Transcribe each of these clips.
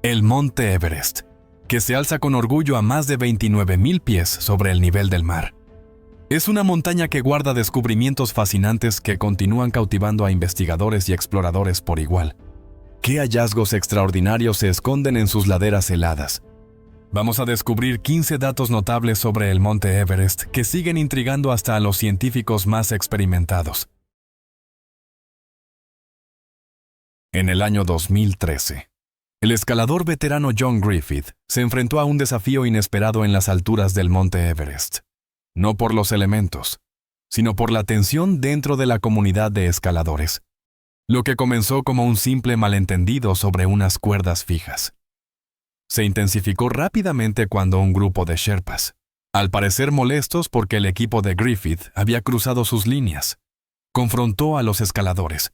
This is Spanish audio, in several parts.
El Monte Everest, que se alza con orgullo a más de 29.000 pies sobre el nivel del mar. Es una montaña que guarda descubrimientos fascinantes que continúan cautivando a investigadores y exploradores por igual. ¿Qué hallazgos extraordinarios se esconden en sus laderas heladas? Vamos a descubrir 15 datos notables sobre el Monte Everest que siguen intrigando hasta a los científicos más experimentados. En el año 2013, el escalador veterano John Griffith se enfrentó a un desafío inesperado en las alturas del Monte Everest. No por los elementos, sino por la tensión dentro de la comunidad de escaladores. Lo que comenzó como un simple malentendido sobre unas cuerdas fijas se intensificó rápidamente cuando un grupo de Sherpas, al parecer molestos porque el equipo de Griffith había cruzado sus líneas, confrontó a los escaladores.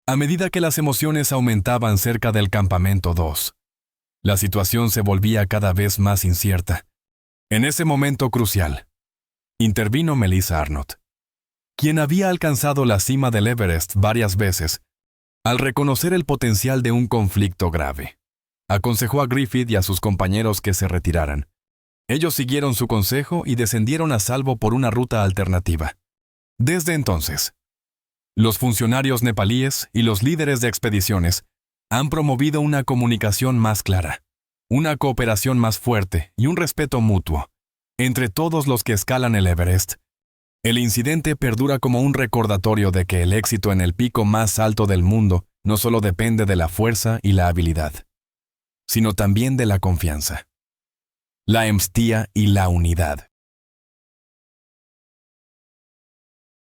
A medida que las emociones aumentaban cerca del campamento 2, la situación se volvía cada vez más incierta. En ese momento crucial, intervino Melissa Arnott, quien había alcanzado la cima del Everest varias veces. Al reconocer el potencial de un conflicto grave, aconsejó a Griffith y a sus compañeros que se retiraran. Ellos siguieron su consejo y descendieron a salvo por una ruta alternativa. Desde entonces, los funcionarios nepalíes y los líderes de expediciones han promovido una comunicación más clara, una cooperación más fuerte y un respeto mutuo entre todos los que escalan el Everest. El incidente perdura como un recordatorio de que el éxito en el pico más alto del mundo no solo depende de la fuerza y la habilidad, sino también de la confianza, la empatía y la unidad.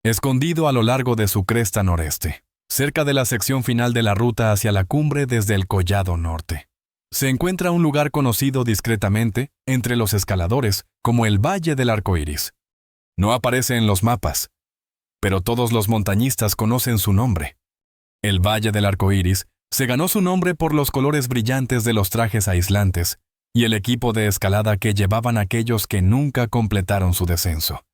Escondido a lo largo de su cresta noreste, cerca de la sección final de la ruta hacia la cumbre desde el Collado Norte, se encuentra un lugar conocido discretamente entre los escaladores como el Valle del Arcoíris. No aparece en los mapas, pero todos los montañistas conocen su nombre. El Valle del Arcoíris se ganó su nombre por los colores brillantes de los trajes aislantes y el equipo de escalada que llevaban aquellos que nunca completaron su descenso.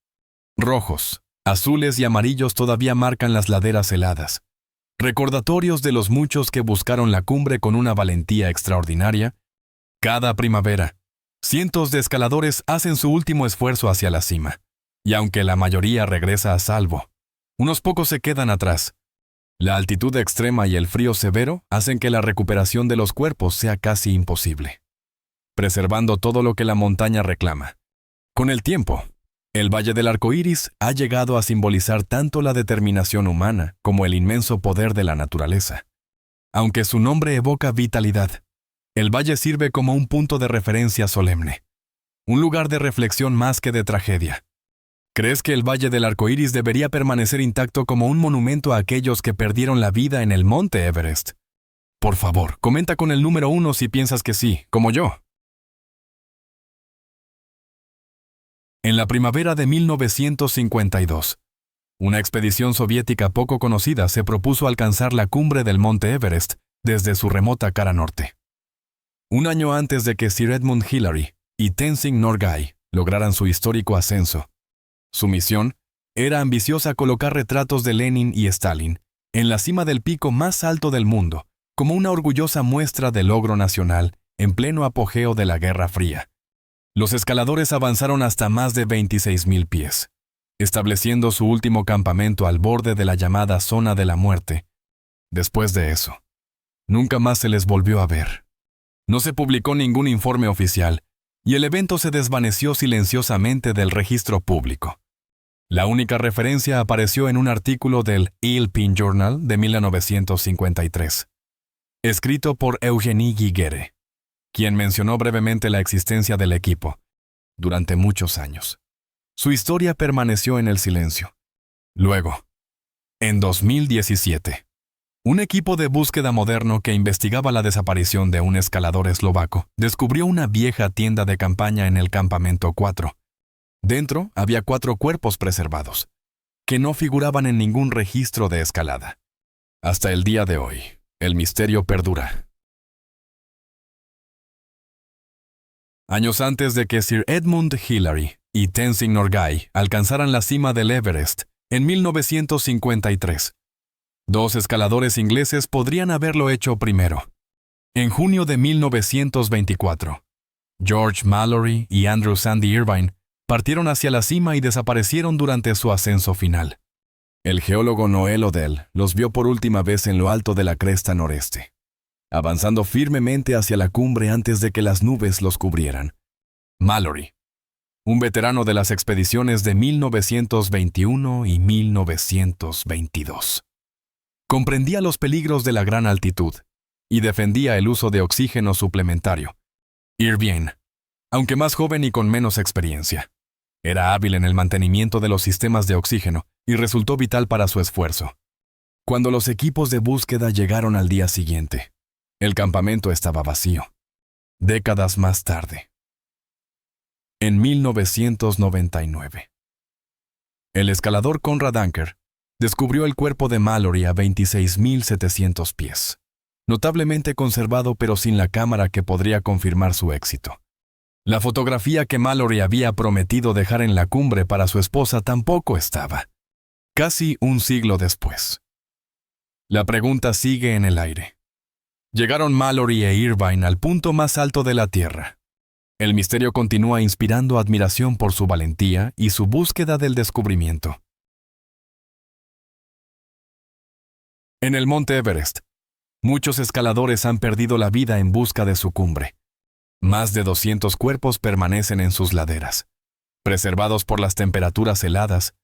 Rojos, azules y amarillos todavía marcan las laderas heladas, recordatorios de los muchos que buscaron la cumbre con una valentía extraordinaria. Cada primavera, cientos de escaladores hacen su último esfuerzo hacia la cima, y aunque la mayoría regresa a salvo, unos pocos se quedan atrás. La altitud extrema y el frío severo hacen que la recuperación de los cuerpos sea casi imposible, preservando todo lo que la montaña reclama. Con el tiempo, el Valle del Arcoíris ha llegado a simbolizar tanto la determinación humana como el inmenso poder de la naturaleza. Aunque su nombre evoca vitalidad, el valle sirve como un punto de referencia solemne, un lugar de reflexión más que de tragedia. ¿Crees que el Valle del Arcoíris debería permanecer intacto como un monumento a aquellos que perdieron la vida en el Monte Everest? Por favor, comenta con el número 1 si piensas que sí, como yo. En la primavera de 1952, una expedición soviética poco conocida se propuso alcanzar la cumbre del Monte Everest desde su remota cara norte. Un año antes de que Sir Edmund Hillary y Tenzing Norgay lograran su histórico ascenso, su misión era ambiciosa: colocar retratos de Lenin y Stalin en la cima del pico más alto del mundo, como una orgullosa muestra de logro nacional en pleno apogeo de la Guerra Fría. Los escaladores avanzaron hasta más de 26.000 pies, estableciendo su último campamento al borde de la llamada Zona de la Muerte. Después de eso, nunca más se les volvió a ver. No se publicó ningún informe oficial, y el evento se desvaneció silenciosamente del registro público. La única referencia apareció en un artículo del Il Pin Journal de 1953, escrito por Eugénie Giguère, quien mencionó brevemente la existencia del equipo. Durante muchos años, su historia permaneció en el silencio. Luego, en 2017, un equipo de búsqueda moderno que investigaba la desaparición de un escalador eslovaco descubrió una vieja tienda de campaña en el campamento 4. Dentro había 4 cuerpos preservados, que no figuraban en ningún registro de escalada. Hasta el día de hoy, el misterio perdura. Años antes de que Sir Edmund Hillary y Tenzing Norgay alcanzaran la cima del Everest, en 1953, 2 escaladores ingleses podrían haberlo hecho primero. En junio de 1924, George Mallory y Andrew Sandy Irvine partieron hacia la cima y desaparecieron durante su ascenso final. El geólogo Noel Odell los vio por última vez en lo alto de la cresta noreste, avanzando firmemente hacia la cumbre antes de que las nubes los cubrieran. Mallory, un veterano de las expediciones de 1921 y 1922, comprendía los peligros de la gran altitud y defendía el uso de oxígeno suplementario. Irvine, aunque más joven y con menos experiencia, era hábil en el mantenimiento de los sistemas de oxígeno y resultó vital para su esfuerzo. Cuando los equipos de búsqueda llegaron al día siguiente, el campamento estaba vacío. Décadas más tarde, en 1999, el escalador Conrad Anker descubrió el cuerpo de Mallory a 26.700 pies, notablemente conservado pero sin la cámara que podría confirmar su éxito. La fotografía que Mallory había prometido dejar en la cumbre para su esposa tampoco estaba. Casi un siglo después. La pregunta sigue en el aire. Llegaron Mallory e Irvine al punto más alto de la Tierra. El misterio continúa inspirando admiración por su valentía y su búsqueda del descubrimiento. En el Monte Everest, muchos escaladores han perdido la vida en busca de su cumbre. Más de 200 cuerpos permanecen en sus laderas, preservados por las temperaturas heladas.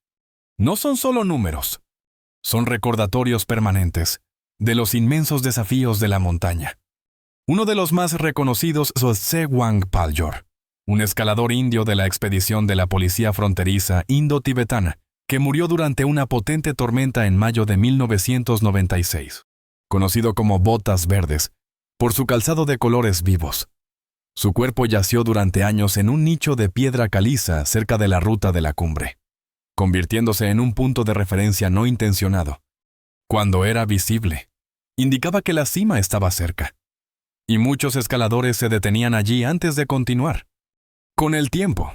No son solo números, son recordatorios permanentes de los inmensos desafíos de la montaña. Uno de los más reconocidos es Sewang Paljor, un escalador indio de la expedición de la Policía Fronteriza Indo-Tibetana, que murió durante una potente tormenta en mayo de 1996, conocido como Botas Verdes, por su calzado de colores vivos. Su cuerpo yació durante años en un nicho de piedra caliza cerca de la ruta de la cumbre, convirtiéndose en un punto de referencia no intencionado. Cuando era visible, indicaba que la cima estaba cerca, y muchos escaladores se detenían allí antes de continuar. Con el tiempo,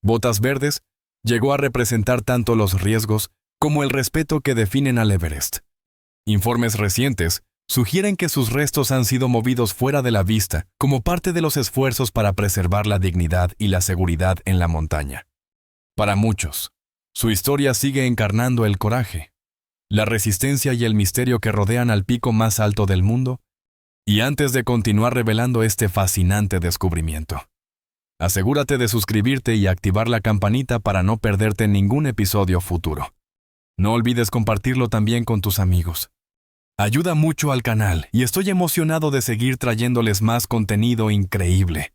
Botas Verdes llegó a representar tanto los riesgos como el respeto que definen al Everest. Informes recientes sugieren que sus restos han sido movidos fuera de la vista como parte de los esfuerzos para preservar la dignidad y la seguridad en la montaña. Para muchos, su historia sigue encarnando el coraje, la resistencia y el misterio que rodean al pico más alto del mundo. Y antes de continuar revelando este fascinante descubrimiento, asegúrate de suscribirte y activar la campanita para no perderte ningún episodio futuro. No olvides compartirlo también con tus amigos. Ayuda mucho al canal y estoy emocionado de seguir trayéndoles más contenido increíble.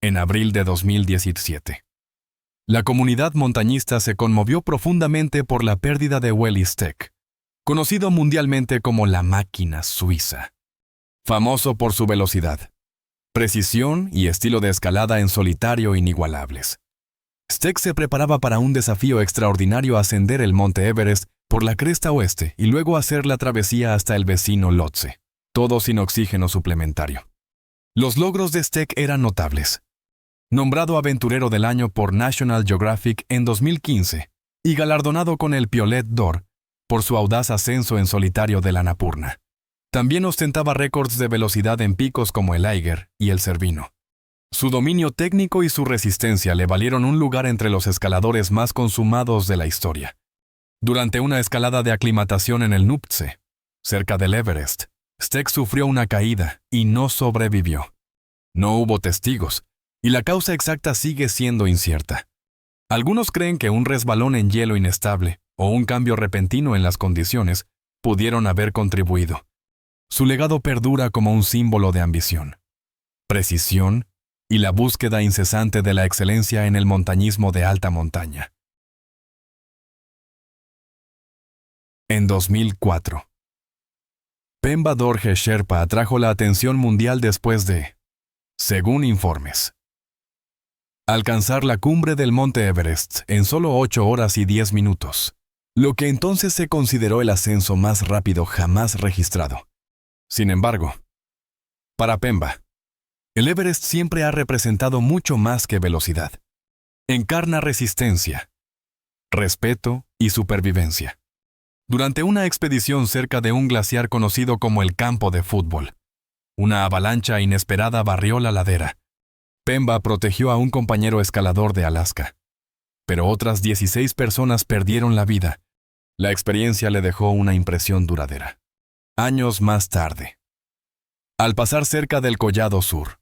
En abril de 2017, la comunidad montañista se conmovió profundamente por la pérdida de Welly Steck, conocido mundialmente como la máquina suiza. Famoso por su velocidad, precisión y estilo de escalada en solitario inigualables. Steck se preparaba para un desafío extraordinario: ascender el Monte Everest por la cresta oeste y luego hacer la travesía hasta el vecino Lhotse, todo sin oxígeno suplementario. Los logros de Steck eran notables. Nombrado aventurero del año por National Geographic en 2015 y galardonado con el Piolet d'Or por su audaz ascenso en solitario del Annapurna. También ostentaba récords de velocidad en picos como el Eiger y el Cervino. Su dominio técnico y su resistencia le valieron un lugar entre los escaladores más consumados de la historia. Durante una escalada de aclimatación en el Nuptse, cerca del Everest, Steck sufrió una caída y no sobrevivió. No hubo testigos, y la causa exacta sigue siendo incierta. Algunos creen que un resbalón en hielo inestable o un cambio repentino en las condiciones pudieron haber contribuido. Su legado perdura como un símbolo de ambición, precisión y la búsqueda incesante de la excelencia en el montañismo de alta montaña. En 2004, Pemba Dorje Sherpa atrajo la atención mundial después de, según informes, alcanzar la cumbre del Monte Everest en solo 8 horas y 10 minutos, lo que entonces se consideró el ascenso más rápido jamás registrado. Sin embargo, para Pemba, el Everest siempre ha representado mucho más que velocidad. Encarna resistencia, respeto y supervivencia. durante una expedición cerca de un glaciar conocido como el campo de fútbol. Una avalancha inesperada barrió la ladera. Pemba protegió a un compañero escalador de Alaska, pero otras 16 personas perdieron la vida. La experiencia le dejó una impresión duradera. Años más tarde, al pasar cerca del Collado Sur,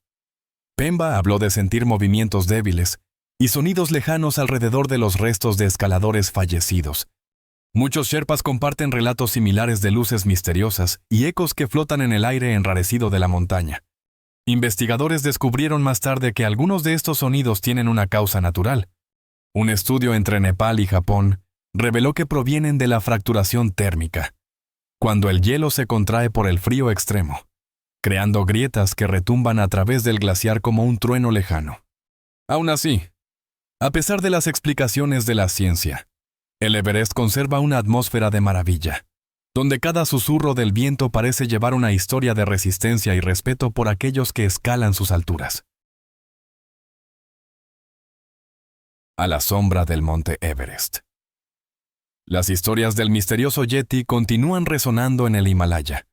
Pemba habló de sentir movimientos débiles y sonidos lejanos alrededor de los restos de escaladores fallecidos. Muchos sherpas comparten relatos similares de luces misteriosas y ecos que flotan en el aire enrarecido de la montaña. Investigadores descubrieron más tarde que algunos de estos sonidos tienen una causa natural. Un estudio entre Nepal y Japón reveló que provienen de la fracturación térmica, cuando el hielo se contrae por el frío extremo, creando grietas que retumban a través del glaciar como un trueno lejano. Aún así, a pesar de las explicaciones de la ciencia, el Everest conserva una atmósfera de maravilla, donde cada susurro del viento parece llevar una historia de resistencia y respeto por aquellos que escalan sus alturas. A la sombra del monte Everest. Las historias del misterioso Yeti continúan resonando en el Himalaya,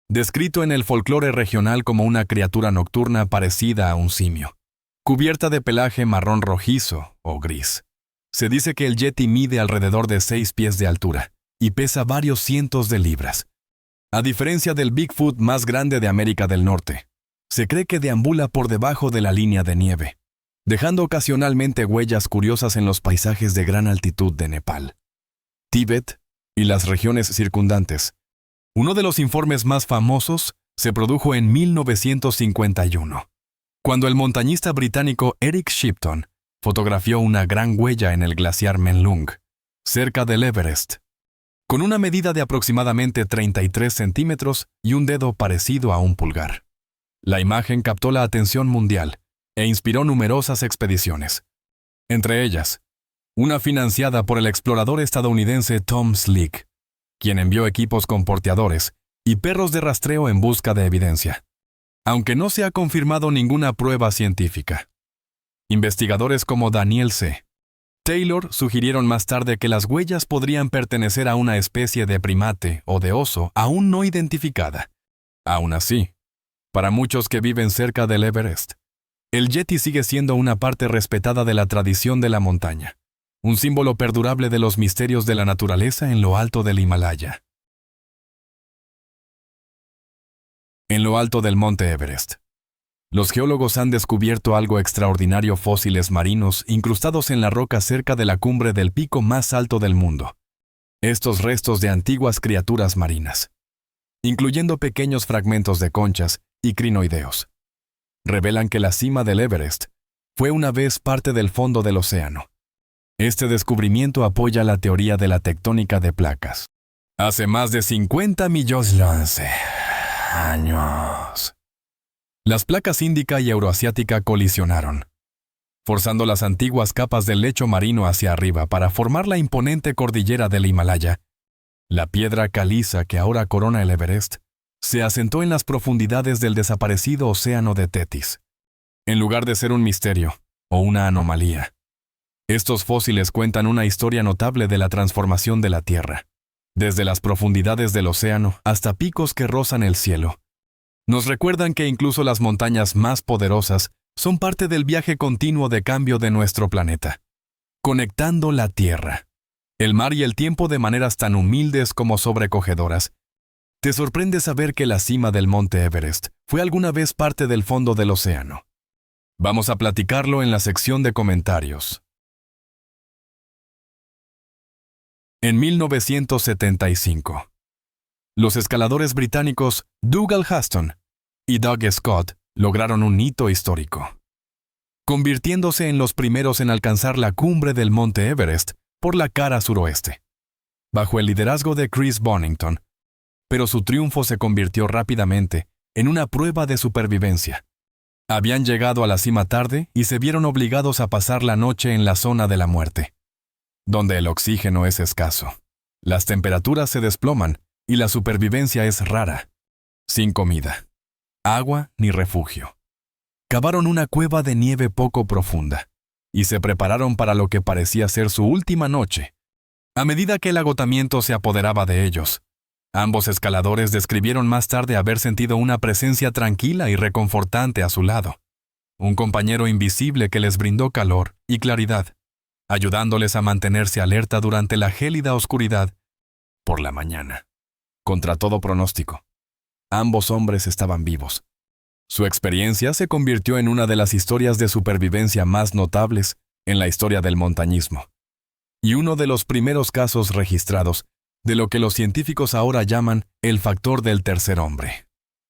descrito en el folclore regional como una criatura nocturna parecida a un simio, cubierta de pelaje marrón rojizo o gris. Se dice que el Yeti mide alrededor de 6 pies de altura y pesa varios cientos de libras. A diferencia del Bigfoot más grande de América del Norte, se cree que deambula por debajo de la línea de nieve, dejando ocasionalmente huellas curiosas en los paisajes de gran altitud de Nepal, Tíbet y las regiones circundantes. Uno de los informes más famosos se produjo en 1951, cuando el montañista británico Eric Shipton fotografió una gran huella en el glaciar Menlung, cerca del Everest, con una medida de aproximadamente 33 centímetros y un dedo parecido a un pulgar. La imagen captó la atención mundial e inspiró numerosas expediciones, entre ellas, una financiada por el explorador estadounidense Tom Slick, quien envió equipos con porteadores y perros de rastreo en busca de evidencia, aunque no se ha confirmado ninguna prueba científica. Investigadores como Daniel C. Taylor sugirieron más tarde que las huellas podrían pertenecer a una especie de primate o de oso aún no identificada. Aún así, para muchos que viven cerca del Everest, el Yeti sigue siendo una parte respetada de la tradición de la montaña, un símbolo perdurable de los misterios de la naturaleza en lo alto del Himalaya. En lo alto del monte Everest, los geólogos han descubierto algo extraordinario: fósiles marinos incrustados en la roca cerca de la cumbre del pico más alto del mundo. Estos restos de antiguas criaturas marinas, incluyendo pequeños fragmentos de conchas y crinoideos, revelan que la cima del Everest fue una vez parte del fondo del océano. Este descubrimiento apoya la teoría de la tectónica de placas. Hace más de 50 millones de años, las placas índica y euroasiática colisionaron, forzando las antiguas capas del lecho marino hacia arriba para formar la imponente cordillera del Himalaya. La piedra caliza que ahora corona el Everest se asentó en las profundidades del desaparecido océano de Tetis. En lugar de ser un misterio o una anomalía, estos fósiles cuentan una historia notable de la transformación de la Tierra, desde las profundidades del océano hasta picos que rozan el cielo. Nos recuerdan que incluso las montañas más poderosas son parte del viaje continuo de cambio de nuestro planeta, conectando la Tierra, el mar y el tiempo de maneras tan humildes como sobrecogedoras. Te sorprende saber que la cima del monte Everest fue alguna vez parte del fondo del océano. Vamos a platicarlo en la sección de comentarios. En 1975, los escaladores británicos Dougal Haston y Doug Scott lograron un hito histórico, convirtiéndose en los primeros en alcanzar la cumbre del monte Everest por la cara suroeste, bajo el liderazgo de Chris Bonington. Pero su triunfo se convirtió rápidamente en una prueba de supervivencia. Habían llegado a la cima tarde y se vieron obligados a pasar la noche en la zona de la muerte, donde el oxígeno es escaso, las temperaturas se desploman y la supervivencia es rara, sin comida, agua ni refugio. Cavaron una cueva de nieve poco profunda y se prepararon para lo que parecía ser su última noche. A medida que el agotamiento se apoderaba de ellos, ambos escaladores describieron más tarde haber sentido una presencia tranquila y reconfortante a su lado, un compañero invisible que les brindó calor y claridad, ayudándoles a mantenerse alerta durante la gélida oscuridad por la mañana. Contra todo pronóstico, ambos hombres estaban vivos. Su experiencia se convirtió en una de las historias de supervivencia más notables en la historia del montañismo, y uno de los primeros casos registrados de lo que los científicos ahora llaman el factor del tercer hombre.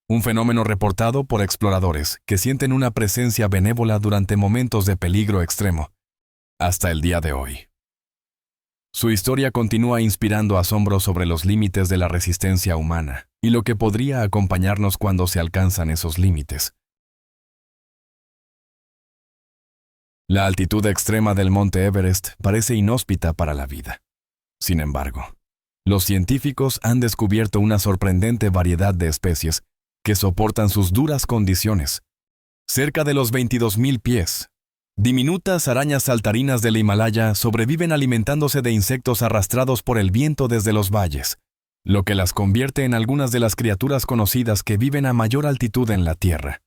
Un fenómeno reportado por exploradores que sienten una presencia benévola durante momentos de peligro extremo, hasta el día de hoy. Su historia continúa inspirando asombro sobre los límites de la resistencia humana y lo que podría acompañarnos cuando se alcanzan esos límites. La altitud extrema del monte Everest parece inhóspita para la vida. Sin embargo, los científicos han descubierto una sorprendente variedad de especies que soportan sus duras condiciones. Cerca de los 22.000 pies, diminutas arañas saltarinas del Himalaya sobreviven alimentándose de insectos arrastrados por el viento desde los valles, lo que las convierte en algunas de las criaturas conocidas que viven a mayor altitud en la Tierra.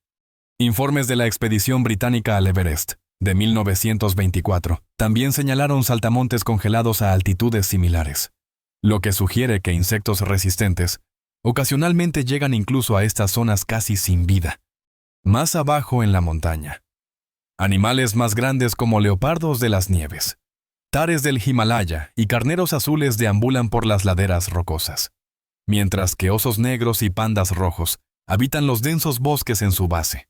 Informes de la expedición británica al Everest, de 1924, también señalaron saltamontes congelados a altitudes similares, lo que sugiere que insectos resistentes ocasionalmente llegan incluso a estas zonas casi sin vida. Más abajo en la montaña, animales más grandes como leopardos de las nieves, tares del Himalaya y carneros azules deambulan por las laderas rocosas, mientras que osos negros y pandas rojos habitan los densos bosques en su base.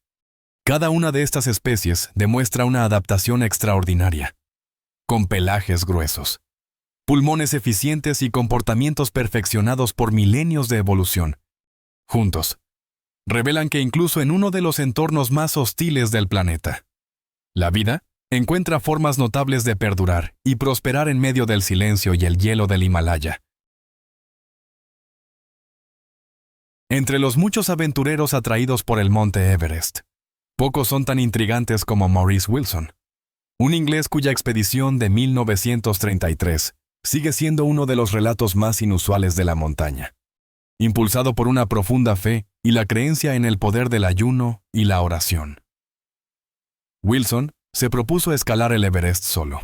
Cada una de estas especies demuestra una adaptación extraordinaria, con pelajes gruesos, pulmones eficientes y comportamientos perfeccionados por milenios de evolución. Juntos, revelan que incluso en uno de los entornos más hostiles del planeta, la vida encuentra formas notables de perdurar y prosperar en medio del silencio y el hielo del Himalaya. Entre los muchos aventureros atraídos por el monte Everest, pocos son tan intrigantes como Maurice Wilson, un inglés cuya expedición de 1933 sigue siendo uno de los relatos más inusuales de la montaña, impulsado por una profunda fe y la creencia en el poder del ayuno y la oración. Wilson se propuso escalar el Everest solo,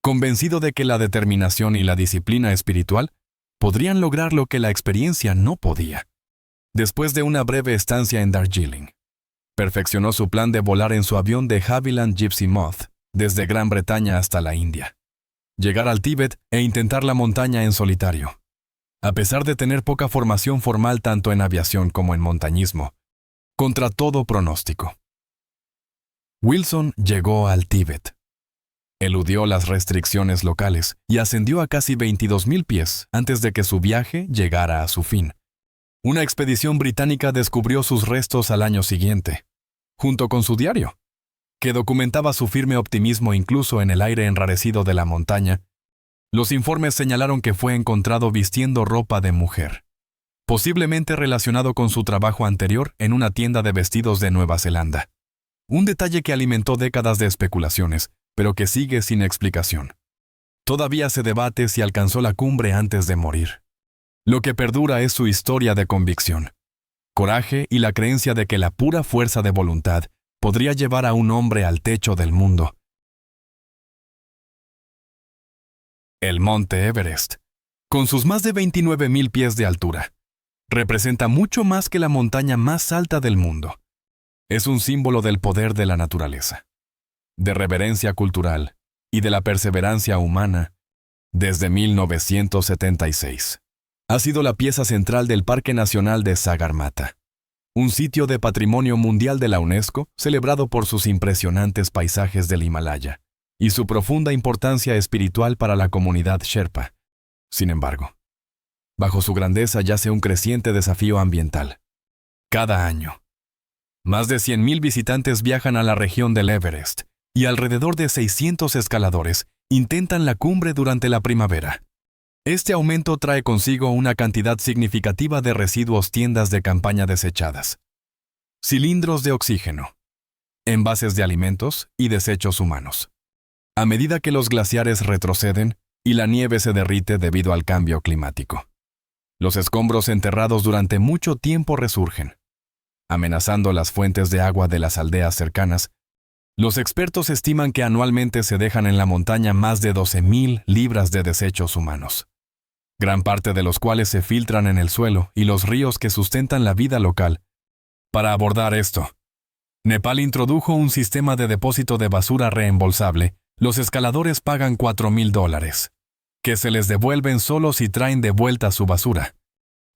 convencido de que la determinación y la disciplina espiritual podrían lograr lo que la experiencia no podía. Después de una breve estancia en Darjeeling, perfeccionó su plan de volar en su avión de Havilland Gypsy Moth desde Gran Bretaña hasta la India, llegar al Tíbet e intentar la montaña en solitario. A pesar de tener poca formación formal tanto en aviación como en montañismo, contra todo pronóstico, Wilson llegó al Tíbet. Eludió las restricciones locales y ascendió a casi 22.000 pies antes de que su viaje llegara a su fin. Una expedición británica descubrió sus restos al año siguiente, junto con su diario, que documentaba su firme optimismo incluso en el aire enrarecido de la montaña. Los informes señalaron que fue encontrado vistiendo ropa de mujer, posiblemente relacionado con su trabajo anterior en una tienda de vestidos de Nueva Zelanda. Un detalle que alimentó décadas de especulaciones, pero que sigue sin explicación. Todavía se debate si alcanzó la cumbre antes de morir. Lo que perdura es su historia de convicción, coraje y la creencia de que la pura fuerza de voluntad podría llevar a un hombre al techo del mundo. El monte Everest, con sus más de 29.000 pies de altura, representa mucho más que la montaña más alta del mundo. Es un símbolo del poder de la naturaleza, de reverencia cultural y de la perseverancia humana desde 1976. Ha sido la pieza central del Parque Nacional de Sagarmatha, un sitio de patrimonio mundial de la UNESCO celebrado por sus impresionantes paisajes del Himalaya y su profunda importancia espiritual para la comunidad Sherpa. Sin embargo, bajo su grandeza yace un creciente desafío ambiental. Cada año, más de 100.000 visitantes viajan a la región del Everest y alrededor de 600 escaladores intentan la cumbre durante la primavera. Este aumento trae consigo una cantidad significativa de residuos, tiendas de campaña desechadas, cilindros de oxígeno, envases de alimentos y desechos humanos. A medida que los glaciares retroceden, y la nieve se derrite debido al cambio climático. Los escombros enterrados durante mucho tiempo resurgen, amenazando las fuentes de agua de las aldeas cercanas. Los expertos estiman que anualmente se dejan en la montaña más de 12.000 libras de desechos humanos, gran parte de los cuales se filtran en el suelo y los ríos que sustentan la vida local. Para abordar esto, Nepal introdujo un sistema de depósito de basura reembolsable. Los escaladores pagan $4,000, que se les devuelven solo si traen de vuelta su basura.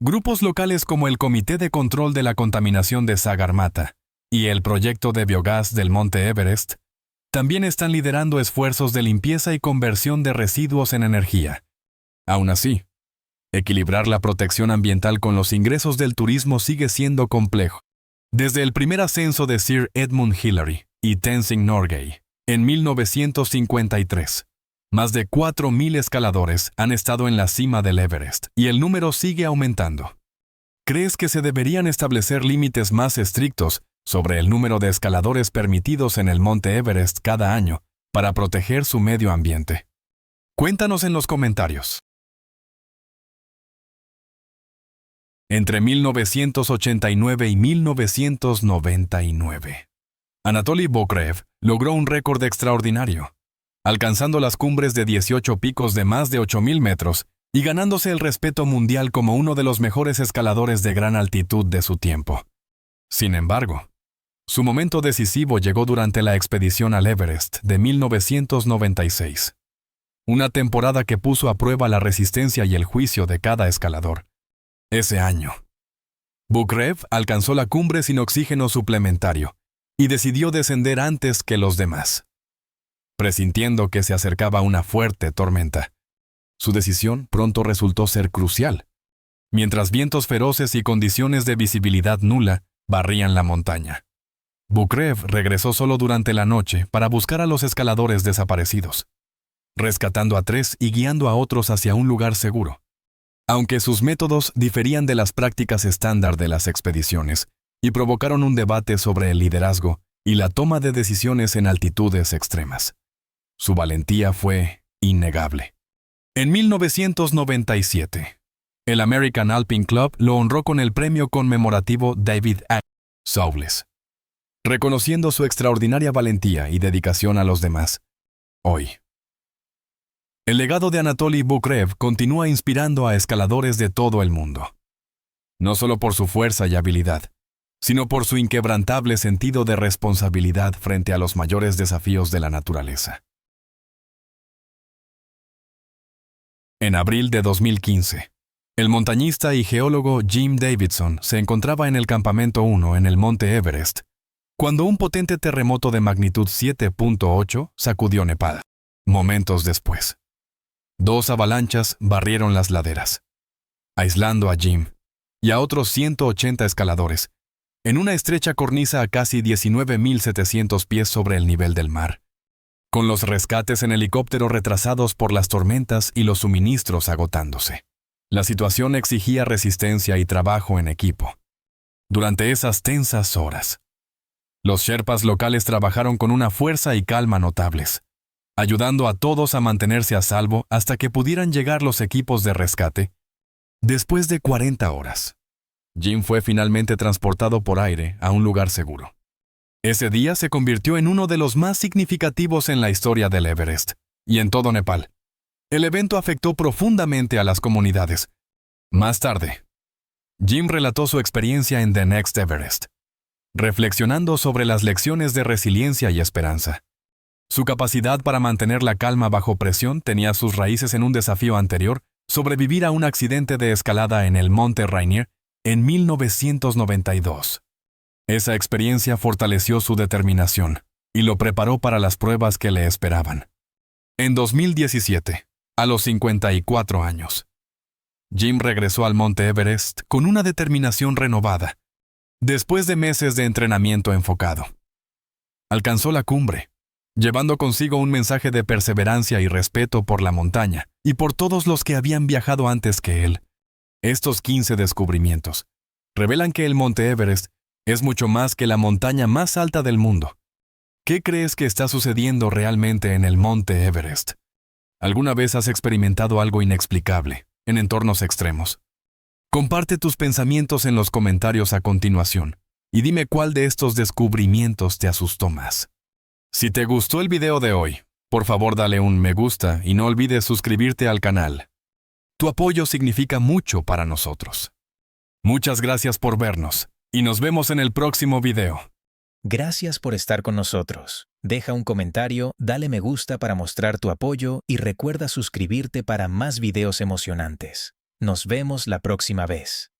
Grupos locales como el Comité de Control de la Contaminación de Sagarmatha y el Proyecto de Biogás del Monte Everest también están liderando esfuerzos de limpieza y conversión de residuos en energía. Aún así, equilibrar la protección ambiental con los ingresos del turismo sigue siendo complejo. Desde el primer ascenso de Sir Edmund Hillary y Tenzing Norgay en 1953, más de 4.000 escaladores han estado en la cima del Everest y el número sigue aumentando. ¿Crees que se deberían establecer límites más estrictos sobre el número de escaladores permitidos en el Monte Everest cada año para proteger su medio ambiente? Cuéntanos en los comentarios. Entre 1989 y 1999, Anatoly Bukrev logró un récord extraordinario, alcanzando las cumbres de 18 picos de más de 8.000 metros y ganándose el respeto mundial como uno de los mejores escaladores de gran altitud de su tiempo. Sin embargo, su momento decisivo llegó durante la expedición al Everest de 1996, una temporada que puso a prueba la resistencia y el juicio de cada escalador. Ese año, Bukrev alcanzó la cumbre sin oxígeno suplementario y decidió descender antes que los demás, presintiendo que se acercaba una fuerte tormenta. Su decisión pronto resultó ser crucial, mientras vientos feroces y condiciones de visibilidad nula barrían la montaña. Bukrev regresó solo durante la noche para buscar a los escaladores desaparecidos, rescatando a 3 y guiando a otros hacia un lugar seguro. Aunque sus métodos diferían de las prácticas estándar de las expediciones y provocaron un debate sobre el liderazgo y la toma de decisiones en altitudes extremas, su valentía fue innegable. En 1997, el American Alpine Club lo honró con el premio conmemorativo David A. Sowles, reconociendo su extraordinaria valentía y dedicación a los demás. Hoy, el legado de Anatoly Bukrev continúa inspirando a escaladores de todo el mundo, no solo por su fuerza y habilidad, sino por su inquebrantable sentido de responsabilidad frente a los mayores desafíos de la naturaleza. En abril de 2015, el montañista y geólogo Jim Davidson se encontraba en el Campamento 1 en el Monte Everest, cuando un potente terremoto de magnitud 7.8 sacudió Nepal. Momentos después, 2 avalanchas barrieron las laderas, aislando a Jim y a otros 180 escaladores en una estrecha cornisa a casi 19.700 pies sobre el nivel del mar, con los rescates en helicóptero retrasados por las tormentas y los suministros agotándose. La situación exigía resistencia y trabajo en equipo. Durante esas tensas horas, los sherpas locales trabajaron con una fuerza y calma notables, ayudando a todos a mantenerse a salvo hasta que pudieran llegar los equipos de rescate. Después de 40 horas, Jim fue finalmente transportado por aire a un lugar seguro. Ese día se convirtió en uno de los más significativos en la historia del Everest y en todo Nepal. El evento afectó profundamente a las comunidades. Más tarde, Jim relató su experiencia en The Next Everest, reflexionando sobre las lecciones de resiliencia y esperanza. Su capacidad para mantener la calma bajo presión tenía sus raíces en un desafío anterior: sobrevivir a un accidente de escalada en el Monte Rainier en 1992. Esa experiencia fortaleció su determinación y lo preparó para las pruebas que le esperaban. En 2017, a los 54 años, Jim regresó al Monte Everest con una determinación renovada. Después de meses de entrenamiento enfocado, alcanzó la cumbre, llevando consigo un mensaje de perseverancia y respeto por la montaña y por todos los que habían viajado antes que él. Estos 15 descubrimientos revelan que el Monte Everest es mucho más que la montaña más alta del mundo. ¿Qué crees que está sucediendo realmente en el Monte Everest? ¿Alguna vez has experimentado algo inexplicable en entornos extremos? Comparte tus pensamientos en los comentarios a continuación y dime cuál de estos descubrimientos te asustó más. Si te gustó el video de hoy, por favor dale un me gusta y no olvides suscribirte al canal. Tu apoyo significa mucho para nosotros. Muchas gracias por vernos y nos vemos en el próximo video. Gracias por estar con nosotros. Deja un comentario, dale me gusta para mostrar tu apoyo y recuerda suscribirte para más videos emocionantes. Nos vemos la próxima vez.